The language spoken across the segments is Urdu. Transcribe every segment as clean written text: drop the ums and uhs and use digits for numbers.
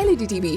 LED TV,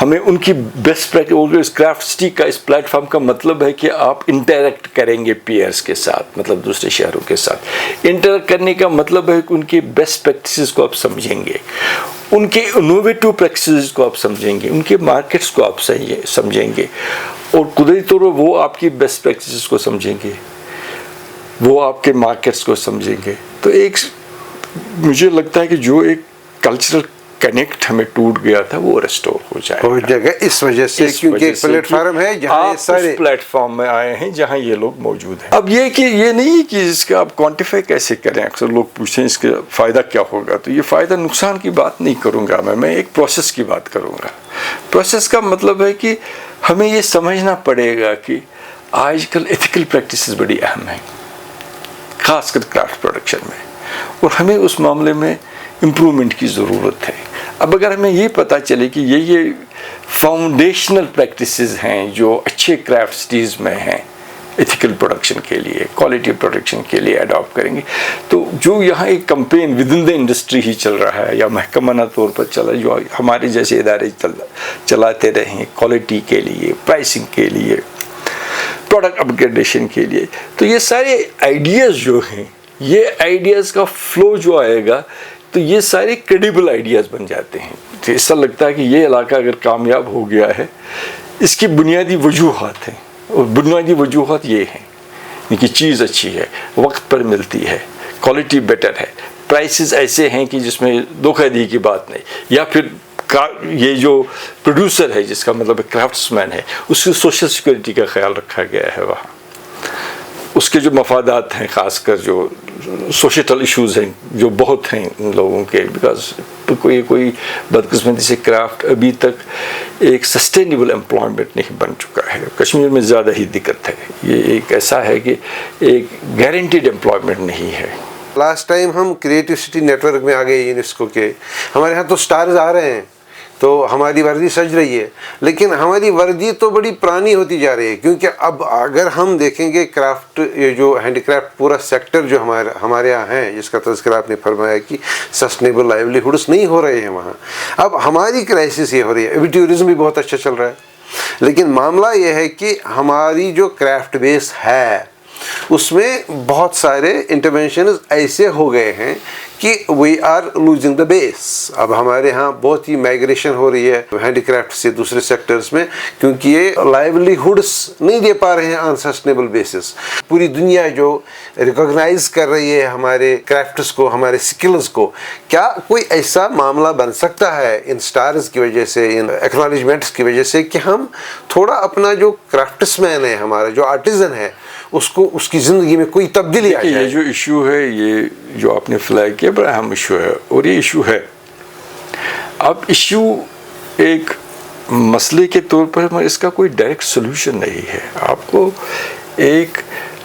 ہمیں ان کی بیسٹ پریکٹس اس کرافٹ سٹی کا اس پلیٹ فارم کا مطلب ہے کہ آپ انٹریکٹ کریں گے پیئرس کے ساتھ, مطلب دوسرے شہروں کے ساتھ. انٹریکٹ کرنے کا مطلب ہے کہ ان کے بیسٹ پریکٹسز کو آپ سمجھیں گے, ان کے انوویٹو پریکٹسز کو آپ سمجھیں گے, ان کے مارکیٹس کو آپ سمجھیں گے, اور قدرتی طور پر وہ آپ کی بیسٹ پریکٹسز کو سمجھیں گے, وہ آپ کے مارکیٹس کو سمجھیں گے. تو ایک مجھے لگتا ہے کہ جو ایک کلچرل کنیکٹ ہمیں ٹوٹ گیا تھا وہ ریسٹور ہو جائے گا اس وجہ سے, کیونکہ ایک پلیٹ فارم ہے جہاں آپ اس پلیٹ فارم میں آئے ہیں جہاں یہ لوگ موجود ہیں. اب یہ کہ یہ نہیں کہ اس کا آپ کوانٹیفائی کیسے کریں, اکثر لوگ پوچھیں اس کا فائدہ کیا ہوگا, تو یہ فائدہ نقصان کی بات نہیں کروں گا میں ایک پروسیس کی بات کروں گا. پروسیس کا مطلب ہے کہ ہمیں یہ سمجھنا پڑے گا کہ آج کل ایتھیکل پریکٹسز بڑی اہم ہیں, خاص کر کرافٹ پروڈکشن میں, اور ہمیں اس معاملے میں امپرومنٹ کی ضرورت ہے. اب اگر ہمیں یہ پتہ چلے کہ یہ فاؤنڈیشنل پریکٹسز ہیں جو اچھے کرافٹ سٹیز میں ہیں ایتھیکل پروڈکشن کے لیے, کوالٹی پروڈکشن کے لیے اڈاپٹ کریں گے, تو جو یہاں ایک campaign with in the industry ہی چل رہا ہے یا محکمانہ طور پر چلا, جو ہمارے جیسے ادارے چلاتے رہے ہیں کوالٹی کے لیے, پرائسنگ کے لیے, پروڈکٹ اپگریڈیشن کے لیے, تو یہ سارے آئیڈیاز جو ہیں, یہ آئیڈیاز کا فلو جو آئے گا تو یہ سارے کریڈیبل آئیڈیاز بن جاتے ہیں. تو ایسا لگتا ہے کہ یہ علاقہ اگر کامیاب ہو گیا ہے, اس کی بنیادی وجوہات ہیں, اور بنیادی وجوہات یہ ہیں کہ چیز اچھی ہے, وقت پر ملتی ہے, کوالٹی بیٹر ہے, پرائسز ایسے ہیں کہ جس میں دھوکہ دہی کی بات نہیں, یا پھر یہ جو پروڈیوسر ہے جس کا مطلب کرافٹس مین ہے اس کی سوشل سیکورٹی کا خیال رکھا گیا ہے, وہاں اس کے جو مفادات ہیں, خاص کر جو سوشیٹل ایشوز ہیں جو بہت ہیں ان لوگوں کے, بیکاز کوئی بدقسمتی سے کرافٹ ابھی تک ایک سسٹینیبل امپلائمنٹ نہیں بن چکا ہے. کشمیر میں زیادہ ہی دقت ہے, یہ ایک ایسا ہے کہ ایک گارنٹیڈ امپلائمنٹ نہیں ہے. لاسٹ ٹائم ہم کریٹو سٹی نیٹ ورک میں آ گئے یونیسکو کے, ہمارے ہاں تو سٹارز آ رہے ہیں, تو ہماری وردی سج رہی ہے, لیکن ہماری وردی تو بڑی پرانی ہوتی جا رہی ہے, کیونکہ اب اگر ہم دیکھیں گے کرافٹ, یہ جو ہینڈی کرافٹ پورا سیکٹر جو ہمارے یہاں ہے, جس کا تذکرہ آپ نے فرمایا کہ سسٹینیبل لائیولیہڈس نہیں ہو رہے ہیں وہاں, اب ہماری کرائسس یہ ہو رہی ہے. ابھی ٹورزم بھی بہت اچھا چل رہا ہے, لیکن معاملہ یہ ہے کہ ہماری جو کرافٹ بیس ہے اس میں بہت سارے انٹرونشنز ایسے ہو گئے ہیں کہ وی آر لوزنگ دا بیس. اب ہمارے ہاں بہت ہی مائگریشن ہو رہی ہے ہینڈی کرافٹ سے دوسرے سیکٹرز میں, کیونکہ یہ لائیولیہڈس نہیں دے پا رہے ہیں آن سسٹینیبل بیسس. پوری دنیا جو ریکوگنائز کر رہی ہے ہمارے کرافٹس کو, ہمارے سکلز کو, کیا کوئی ایسا معاملہ بن سکتا ہے ان سٹارز کی وجہ سے, ان ایکنالجمنٹس کی وجہ سے, کہ ہم تھوڑا اپنا جو کرافٹس مین ہے, ہمارا جو آرٹیزن ہے, اس کی زندگی میں کوئی تبدیلی آ جائے؟ یہ جو ایشو ہے, یہ جو آپ نے فلیگ کیا بڑا اہم ایشو ہے, اور یہ ایشو ہے. اب ایشو ایک مسئلے کے طور پر اس کا کوئی ڈائریکٹ سولوشن نہیں ہے. آپ کو ایک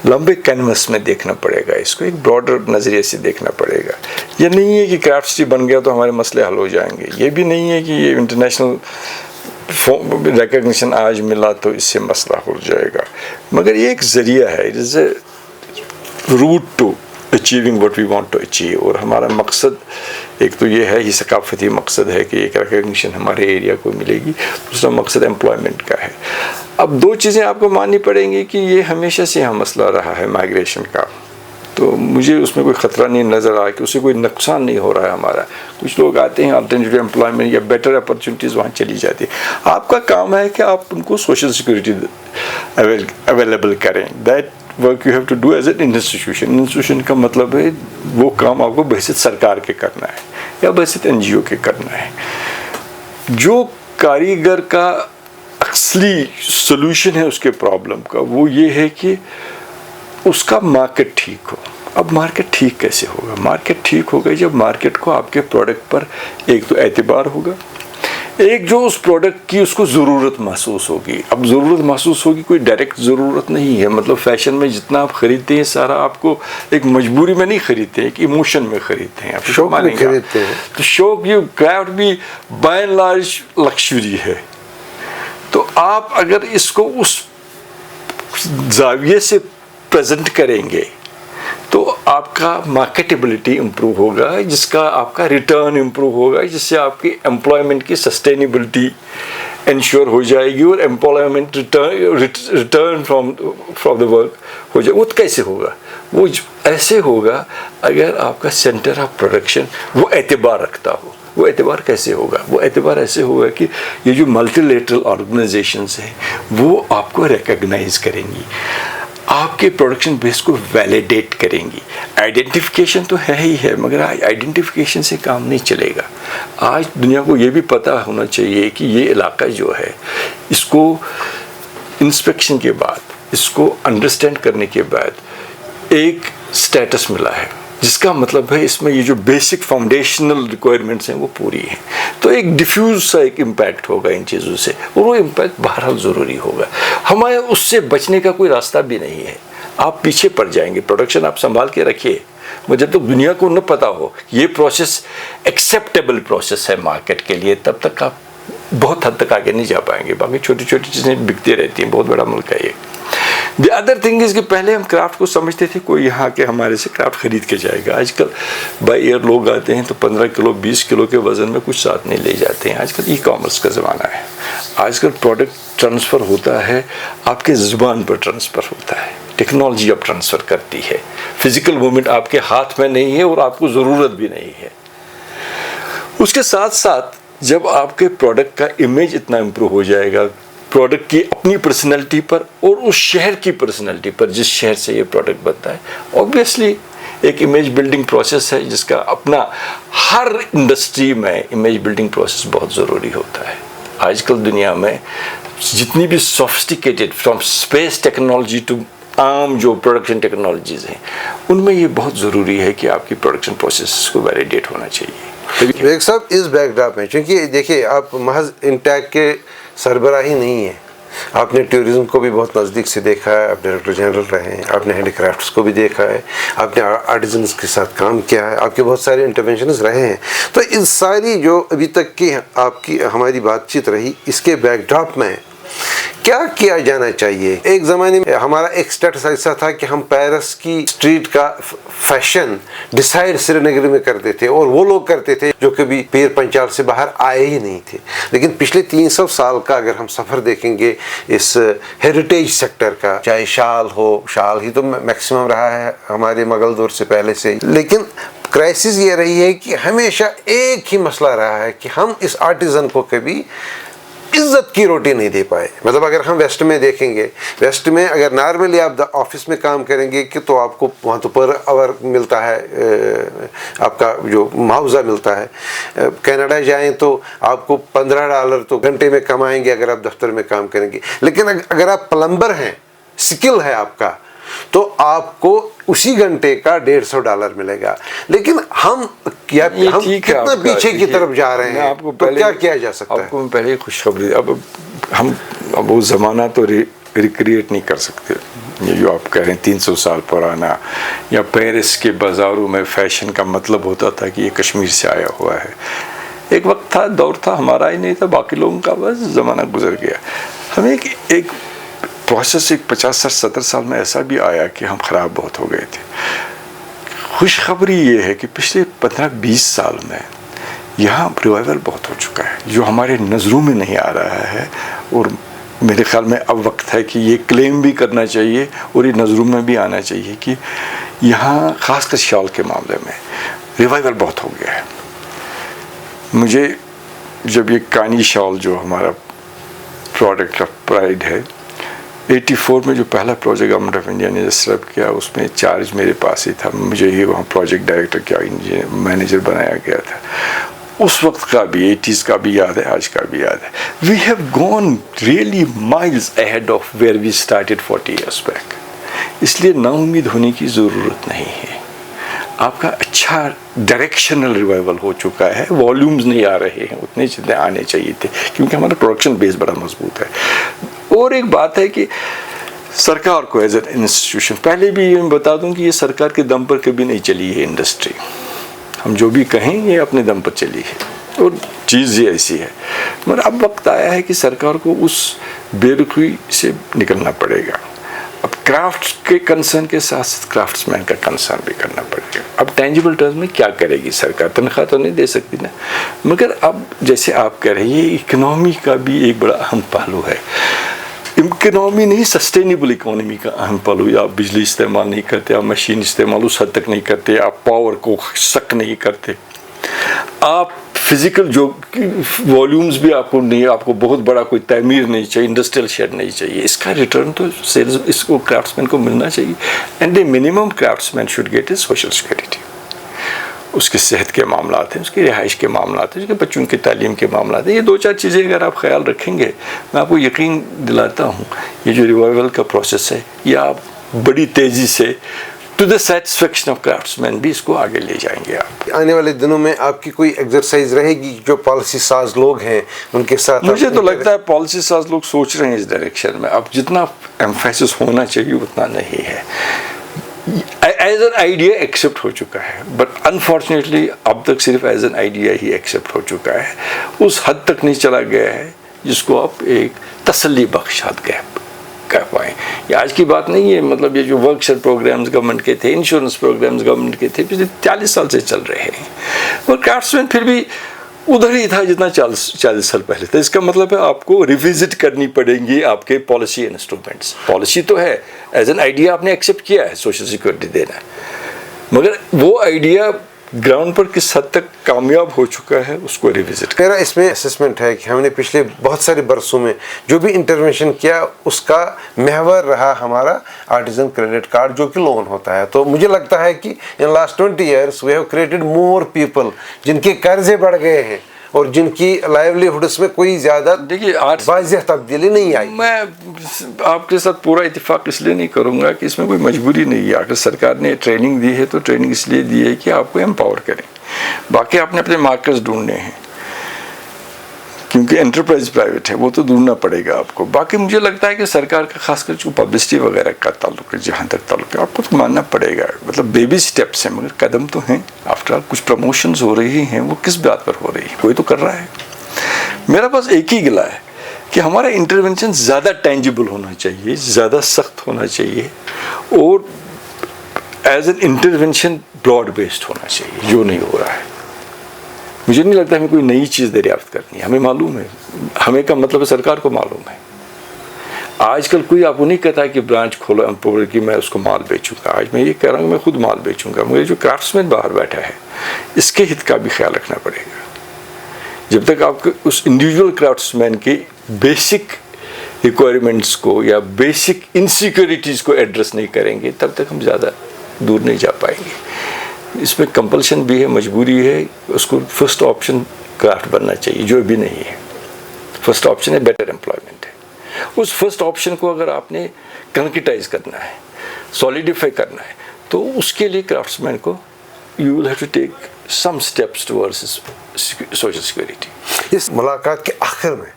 لمبے کینوس میں دیکھنا پڑے گا, اس کو ایک براڈر نظریے سے دیکھنا پڑے گا. یہ نہیں ہے کہ کرافٹ سٹی بن گیا تو ہمارے مسئلے حل ہو جائیں گے, یہ بھی نہیں ہے کہ یہ انٹرنیشنل ریکگنیشن آج ملا تو اس سے مسئلہ ہو جائے گا, مگر یہ ایک ذریعہ ہے. It is a route to achieving what we want to achieve. اور ہمارا مقصد ایک تو یہ ہے, یہ ثقافتی مقصد ہے کہ ایک ریکگنیشن ہمارے ایریا کو ملے گی, دوسرا مقصد امپلائمنٹ کا ہے. اب دو چیزیں آپ کو ماننی پڑیں گی کہ یہ ہمیشہ سے یہاں مسئلہ رہا ہے مائگریشن کا, تو مجھے اس میں کوئی خطرہ نہیں نظر آیا کہ اس سے کوئی نقصان نہیں ہو رہا ہے ہمارا. کچھ لوگ آتے ہیں الٹرنیٹیو امپلائمنٹ یا بیٹر اپرچونیٹیز وہاں چلی جاتی ہے. آپ کا کام ہے کہ آپ ان کو سوشل سیکورٹی اویلیبل کریں. That work you have to do as an institution. Institution کا مطلب ہے وہ کام آپ کو بحیثیت سرکار کے کرنا ہے یا بحیثیت این جی او کے کرنا ہے. جو کاریگر کا اصلی سولوشن ہے اس کے پرابلم کا, وہ یہ ہے کہ اس کا مارکیٹ ٹھیک ہو. اب مارکیٹ ٹھیک کیسے ہوگا؟ مارکیٹ ٹھیک ہوگا جب مارکیٹ کو آپ کے پروڈکٹ پر ایک تو اعتبار ہوگا, ایک جو اس پروڈکٹ کی اس کو ضرورت محسوس ہوگی. اب ضرورت محسوس ہوگی, کوئی ڈائریکٹ ضرورت نہیں ہے. مطلب فیشن میں جتنا آپ خریدتے ہیں سارا آپ کو ایک مجبوری میں نہیں خریدتے ہیں, ایک ایموشن میں خریدتے ہیں, آپ شوق میں خریدتے ہیں. تو شوق, یہ کرافٹ بھی بائی اینڈ لارج لکشری ہے. تو آپ اگر اس کو اس زاویے سے پریزنٹ کریں گے تو آپ کا مارکیٹیبلٹی امپروو ہوگا, جس کا آپ کا ریٹرن امپروو ہوگا, جس سے آپ کی امپلائمنٹ کی سسٹینیبلٹی انشور ہو جائے گی اور employment return from the work ہو جائے. وہ کیسے ہوگا؟ وہ ایسے ہوگا اگر آپ کا سینٹر آف پروڈکشن وہ اعتبار رکھتا ہو. وہ اعتبار کیسے ہوگا؟ وہ اعتبار ایسے ہوگا کہ یہ جو ملٹی لیٹرل آرگنائزیشنز ہیں وہ آپ کو ریکگنائز کریں گی, آپ کے پروڈکشن بیس کو ویلیڈیٹ کریں گی. آئیڈینٹیفیکیشن تو ہے ہی ہے, مگر آئیڈینٹیفیکیشن سے کام نہیں چلے گا. آج دنیا کو یہ بھی پتہ ہونا چاہیے کہ یہ علاقہ جو ہے اس کو انسپیکشن کے بعد, اس کو انڈرسٹینڈ کرنے کے بعد ایک سٹیٹس ملا ہے, جس کا مطلب ہے اس میں یہ جو بیسک فاؤنڈیشنل ریکوائرمنٹس ہیں وہ پوری ہیں. تو ایک ڈیفیوز سا ایک امپیکٹ ہوگا ان چیزوں سے, اور وہ امپیکٹ بہرحال ضروری ہوگا. ہمیں اس سے بچنے کا کوئی راستہ بھی نہیں ہے. آپ پیچھے پڑ جائیں گے. پروڈکشن آپ سنبھال کے رکھیے, جب تک دنیا کو نہ پتہ ہو یہ پروسیس ایکسیپٹیبل پروسیس ہے مارکیٹ کے لیے, تب تک آپ بہت حد تک آگے نہیں جا پائیں گے. باقی چھوٹی چھوٹی چیزیں بکتی رہتی ہیں. بہت بڑا ملک ہے یہ. دی ادر تھنگ از کہ پہلے ہم کرافٹ کو سمجھتے تھے کوئی یہاں کے ہمارے سے کرافٹ خرید کے جائے گا. آج کل بائی ایئر لوگ آتے ہیں تو 15 کلو 20 کلو کے وزن میں کچھ ساتھ نہیں لے جاتے ہیں. آج کل ای کامرس کا زمانہ ہے. آج کل پروڈکٹ ٹرانسفر ہوتا ہے, آپ کے زبان پر ٹرانسفر ہوتا ہے. ٹیکنالوجی اب ٹرانسفر کرتی ہے. فزیکل موومنٹ آپ کے ہاتھ میں نہیں ہے اور آپ کو ضرورت بھی نہیں ہے. اس کے ساتھ ساتھ جب آپ کے پروڈکٹ کا امیج اتنا امپروو ہو جائے گا, پروڈکٹ کی اپنی پرسنالٹی پر اور اس شہر کی پرسنالٹی پر جس شہر سے یہ پروڈکٹ بنتا ہے, اوبویسلی ایک امیج بلڈنگ پروسیس ہے جس کا اپنا ہر انڈسٹری میں امیج بلڈنگ پروسیس بہت ضروری ہوتا ہے. آج کل دنیا میں جتنی بھی sophisticated from space technology to عام جو پروڈکشن ٹیکنالوجیز ہیں, ان میں یہ بہت ضروری ہے کہ آپ کی پروڈکشن پروسیس کو ویلیڈیٹ ہونا چاہیے. ویک صاحب, اس بیک ڈراپ میں چونکہ دیکھیے آپ محض انٹیک کے سربراہ ہی نہیں ہیں, آپ نے ٹورزم کو بھی بہت نزدیک سے دیکھا ہے, آپ ڈائریکٹر جنرل رہے ہیں, آپ نے ہینڈی کرافٹس کو بھی دیکھا ہے, آپ نے آرٹیزنس کے ساتھ کام کیا ہے, آپ کے بہت سارے انٹرونشنز رہے ہیں. تو اس ساری جو ابھی تک کی آپ کی ہماری بات چیت رہی, اس کے بیک ڈراپ میں کیا کیا جانا چاہیے؟ ایک زمانے میں ہمارا ایک سٹیٹس ایسا تھا کہ ہم پیرس کی اسٹریٹ کا فیشن ڈیسائیڈ سری نگر میں کرتے تھے, اور وہ لوگ کرتے تھے جو کبھی پیر پنچال سے باہر آئے ہی نہیں تھے. لیکن پچھلے 300 سال کا اگر ہم سفر دیکھیں گے اس ہیریٹیج سیکٹر کا, چاہے شال ہو, شال ہی تو میکسیمم رہا ہے ہمارے مغل دور سے پہلے سے, لیکن کرائسس یہ رہی ہے کہ ہمیشہ ایک ہی مسئلہ رہا ہے کہ ہم اس آرٹیزن کو کبھی عزت کی روٹی نہیں دے پائے. مطلب اگر ہم ویسٹ میں دیکھیں گے, ویسٹ میں اگر نارملی آپ آفس میں کام کریں گے کہ تو آپ کو وہاں تو پر آور ملتا ہے, آپ کا جو معاوضہ ملتا ہے. کینیڈا جائیں تو آپ کو $15 تو گھنٹے میں کمائیں گے اگر آپ دفتر میں کام کریں گے. لیکن اگر آپ پلمبر ہیں, سکل ہے آپ کا, تو آپ کو اسی گھنٹے کا $150 ملے گا. لیکن ہم کتنا پیچھے کی طرف جا رہے ہیں, تو کیا کیا جا سکتا ہے؟ آپ کو میں پہلے خوشخبری, ہم وہ زمانہ تو ریکریٹ نہیں کر سکتے. یہ جو آپ کہہ رہے ہیں 300 سال پرانا, یا پیرس کے بازاروں میں فیشن کا مطلب ہوتا تھا کہ یہ کشمیر سے آیا ہوا ہے. ایک وقت تھا, دور تھا, ہمارا ہی نہیں تھا, باقی لوگوں کا, بس زمانہ گزر گیا. ہمیں ایک پروسیس 50-60-70 سال میں ایسا بھی آیا کہ ہم خراب بہت ہو گئے تھے. خوشخبری یہ ہے کہ پچھلے 15-20 سال میں یہاں ریوائول بہت ہو چکا ہے, جو ہمارے نظروں میں نہیں آ رہا ہے. اور میرے خیال میں اب وقت ہے کہ یہ کلیم بھی کرنا چاہیے اور یہ نظروں میں بھی آنا چاہیے کہ یہاں خاص کر شال کے معاملے میں ریوائول بہت ہو گیا ہے. مجھے جب یہ کانی شال جو ہمارا پروڈکٹ آف پرائڈ ہے, 84 میں جو پہلا پروجیکٹ گورنمنٹ آف انڈیا نے سرب کیا, اس میں چارج میرے پاس ہی تھا. مجھے ہی وہاں پروجیکٹ ڈائریکٹر کیا مینیجر بنایا گیا تھا. اس وقت کا بھی 80s کا بھی یاد ہے, آج کا بھی یاد ہے. We have gone really miles ahead of where we started 40 years back. اس لیے نا امید ہونے کی ضرورت نہیں ہے. آپ کا اچھا ڈائریکشنل ریوائول ہو چکا ہے. والیومز نہیں آ رہے ہیں اتنے جتنے آنے چاہیے تھے, کیونکہ ہمارا پروڈکشن بیس بڑا مضبوط ہے. اور ایک بات ہے کہ سرکار کو ایز این انسٹیٹیوشن, پہلے بھی میں بتا دوں کہ یہ سرکار کے دم پر کبھی نہیں چلی ہے انڈسٹری. ہم جو بھی کہیں یہ اپنے دم پر چلی ہے, اور چیز یہ ایسی ہے. مگر اب وقت آیا ہے کہ سرکار کو اس بے رخی سے نکلنا پڑے گا. اب کرافٹ کے کنسرن کے ساتھ ساتھ کرافٹس مین کا کنسرن بھی کرنا پڑے گا. اب ٹینجیبل ٹرمز میں کیا کرے گی سرکار؟ تنخواہ تو نہیں دے سکتی نا. مگر اب جیسے آپ کہہ رہے ہیں یہ اکنامی کا بھی ایک بڑا اہم پہلو ہے. اکنامی نہیں، سسٹینیبل اکانومی کا اہم پہلو. آپ بجلی استعمال نہیں کرتے، آپ مشین استعمال اس حد تک نہیں کرتے، آپ پاور کو سک نہیں کرتے، آپ فزیکل جو والیومز بھی آپ کو نہیں، آپ کو بہت بڑا کوئی تعمیر نہیں چاہیے، انڈسٹریل شیڈ نہیں چاہیے. اس کا ریٹرن تو سیلز اس کو کرافٹس مین کو ملنا چاہیے. And a minimum craftsmen should get a social security. اس کی صحت کے معاملات ہیں، اس کی رہائش کے معاملات ہیں، اس کے بچوں کی تعلیم کے معاملات ہیں. یہ 2-4 چیزیں اگر آپ خیال رکھیں گے، میں آپ کو یقین دلاتا ہوں یہ جو ریوائول کا پروسیس ہے یہ آپ بڑی تیزی سے to the satisfaction of craftsmen بھی اس کو آگے لے جائیں گے. آپ آنے والے دنوں میں آپ کی کوئی ایکسرسائز رہے گی جو پالیسی ساز لوگ ہیں ان کے ساتھ؟ مجھے تو لگتا ہے پالیسی ساز لوگ سوچ رہے ہیں اس ڈائریکشن میں. اب جتنا ایمفیسس ہونا چاہیے اتنا نہیں ہے. ایز این آئیڈیا ایکسیپٹ ہو چکا ہے، بٹ انفارچونیٹلی اب تک صرف ایز این آئیڈیا ہی ایکسیپٹ ہو چکا ہے. اس حد تک نہیں چلا گیا ہے جس کو آپ ایک تسلی بخش حد کہہ پائیں. یہ آج کی بات نہیں ہے. مطلب یہ جو ورک شیئر پروگرامز گورنمنٹ کے تھے، انشورنس پروگرامز گورنمنٹ کے تھے، پچھلے 40 سال سے چل رہے ہیں. اور کرافٹس مین پھر بھی ادھر ہی تھا جتنا 40 سال پہلے تھا. اس کا مطلب ہے آپ کو ریوزٹ کرنی پڑیں گی آپ کے پالیسی انسٹرومنٹس. پالیسی تو ہے، ایز این آئیڈیا آپ نے ایکسیپٹ کیا ہے سوشل سیکورٹی دینا، مگر وہ آئیڈیا گراؤنڈ پر کس حد تک کامیاب ہو چکا ہے اس کو ریوزٹ. میرا اس میں اسسمنٹ ہے کہ ہم نے پچھلے بہت سارے برسوں میں جو بھی انٹرونشن کیا اس کا محور رہا ہمارا آرٹیزن کریڈٹ کارڈ جو کہ لون ہوتا ہے. تو مجھے لگتا ہے کہ in last 20 years we have created more people جن کے قرضے بڑھ گئے ہیں اور جن کی لائیولیہڈس میں کوئی زیادہ واضح تبدیلی نہیں آئی. میں آپ کے ساتھ پورا اتفاق اس لیے نہیں کروں گا کہ اس میں کوئی مجبوری نہیں ہے. اگر سرکار نے ٹریننگ دی ہے تو ٹریننگ اس لیے دی ہے کہ آپ کو امپاور کریں. باقی آپ نے اپنے مارکرز ڈھونڈنے ہیں کیونکہ انٹرپرائز پرائیویٹ ہے، وہ تو ڈھونڈنا پڑے گا آپ کو. باقی مجھے لگتا ہے کہ سرکار کا خاص کر جو پبلسٹی وغیرہ کا تعلق ہے، جہاں تک تعلق ہے، آپ کو تو ماننا پڑے گا. مطلب بیبی سٹیپس ہیں مگر قدم تو ہیں. آفٹر آل کچھ پروموشنز ہو رہی ہیں، وہ کس بات پر ہو رہی ہے؟ کوئی تو کر رہا ہے. میرا پاس ایک ہی گلہ ہے کہ ہمارا انٹرونشن زیادہ ٹینجیبل ہونا چاہیے، زیادہ سخت ہونا چاہیے، اور as an intervention broad based ہونا چاہیے، جو نہیں ہو رہا ہے. مجھے نہیں لگتا ہمیں کوئی نئی چیز دریافت کرنی ہے. ہمیں معلوم ہے، ہمیں کا مطلب ہے سرکار کو معلوم ہے. آج کل کوئی آپ کو نہیں کہتا کہ برانچ کھولو امپاور کی میں اس کو مال بیچوں گا. آج میں یہ کہہ رہا ہوں کہ میں خود مال بیچوں گا. مجھے جو کرافٹس مین باہر بیٹھا ہے اس کے ہت کا بھی خیال رکھنا پڑے گا. جب تک آپ اس انڈیویجول کرافٹس مین کے بیسک ریکوائرمنٹس کو یا بیسک انسیکیورٹیز کو ایڈریس نہیں کریں گے تب تک ہم زیادہ دور نہیں جا پائیں گے. اس میں کمپلشن بھی ہے، مجبوری ہے. اس کو فرسٹ آپشن کرافٹ بننا چاہیے جو بھی نہیں ہے. فرسٹ آپشن ہے بیٹر امپلائمنٹ ہے. اس فرسٹ آپشن کو اگر آپ نے کنکریٹائز کرنا ہے، سولیڈیفائی کرنا ہے، تو اس کے لیے کرافٹس مین کو you will have to take some steps towards social security. اس ملاقات کے آخر میں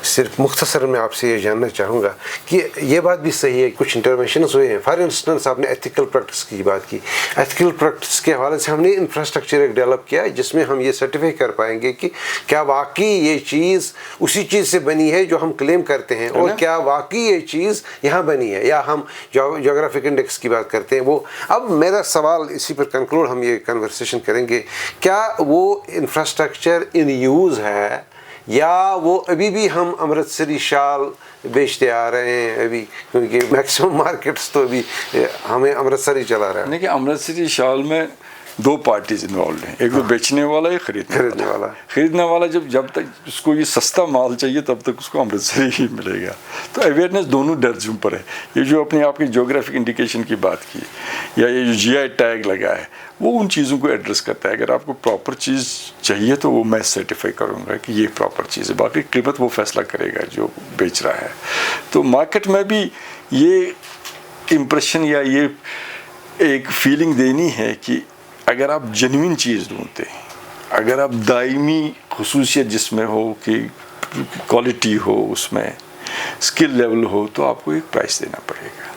صرف مختصر میں آپ سے یہ جاننا چاہوں گا کہ یہ بات بھی صحیح ہے کچھ انٹرونشنز ہوئے ہیں. فار انسٹنس آپ نے ایتھیکل پریکٹس کی بات کی. ایتھیکل پریکٹس کے حوالے سے ہم نے انفراسٹرکچر ایک ڈیولپ کیا جس میں ہم یہ سرٹیفائی کر پائیں گے کہ کیا واقعی یہ چیز اسی چیز سے بنی ہے جو ہم کلیم کرتے ہیں، اور کیا واقعی یہ چیز یہاں بنی ہے، یا ہم جغرافک انڈیکس کی بات کرتے ہیں. وہ اب میرا سوال اسی پر کنکلوڈ ہم یہ کنورسیشن کریں گے، کیا وہ انفراسٹرکچر ان یوز ہے یا وہ ابھی بھی ہم امرتسری شال بیچتے آ رہے ہیں ابھی، کیونکہ میکسیمم مارکیٹس تو ابھی ہمیں امرتسری چلا رہا ہے. نہیں کہ امرتسری شال میں 2 پارٹیز انوالوڈ ہیں، ایک تو بیچنے والا، ایک خریدنے والا. خریدنے والا جب تک اس کو یہ سستا مال چاہیے تب تک اس کو امرتسری ہی ملے گا. تو اویئرنیس دونوں درجوں پر ہے. یہ جو اپنے آپ کی جیوگرافک انڈیکیشن کی بات کی یا یہ جو GI ٹیگ لگا ہے وہ ان چیزوں کو ایڈریس کرتا ہے. اگر آپ کو پراپر چیز چاہیے تو وہ میں سرٹیفائی کروں گا کہ یہ پراپر چیز ہے. باقی قیمت وہ فیصلہ کرے گا جو بیچ رہا ہے. تو مارکیٹ میں بھی یہ امپریشن یا یہ ایک فیلنگ دینی ہے کہ اگر آپ جنوین چیز ڈھونڈتے ہیں، اگر آپ دائمی خصوصیت جس میں ہو کہ کوالٹی ہو، اس میں اسکل لیول ہو، تو آپ کو ایک پرائس دینا پڑے گا.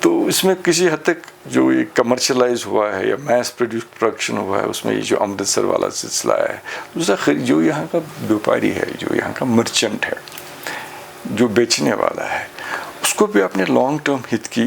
تو اس میں کسی حد تک جو یہ کمرشلائز ہوا ہے یا میس پروڈکشن ہوا ہے اس میں یہ جو امرتسر والا سلسلہ ہے. دوسرا جو یہاں کا بیوپاری ہے، جو یہاں کا مرچنٹ ہے، جو بیچنے والا ہے، اس کو بھی اپنے لانگ ٹرم ہت کی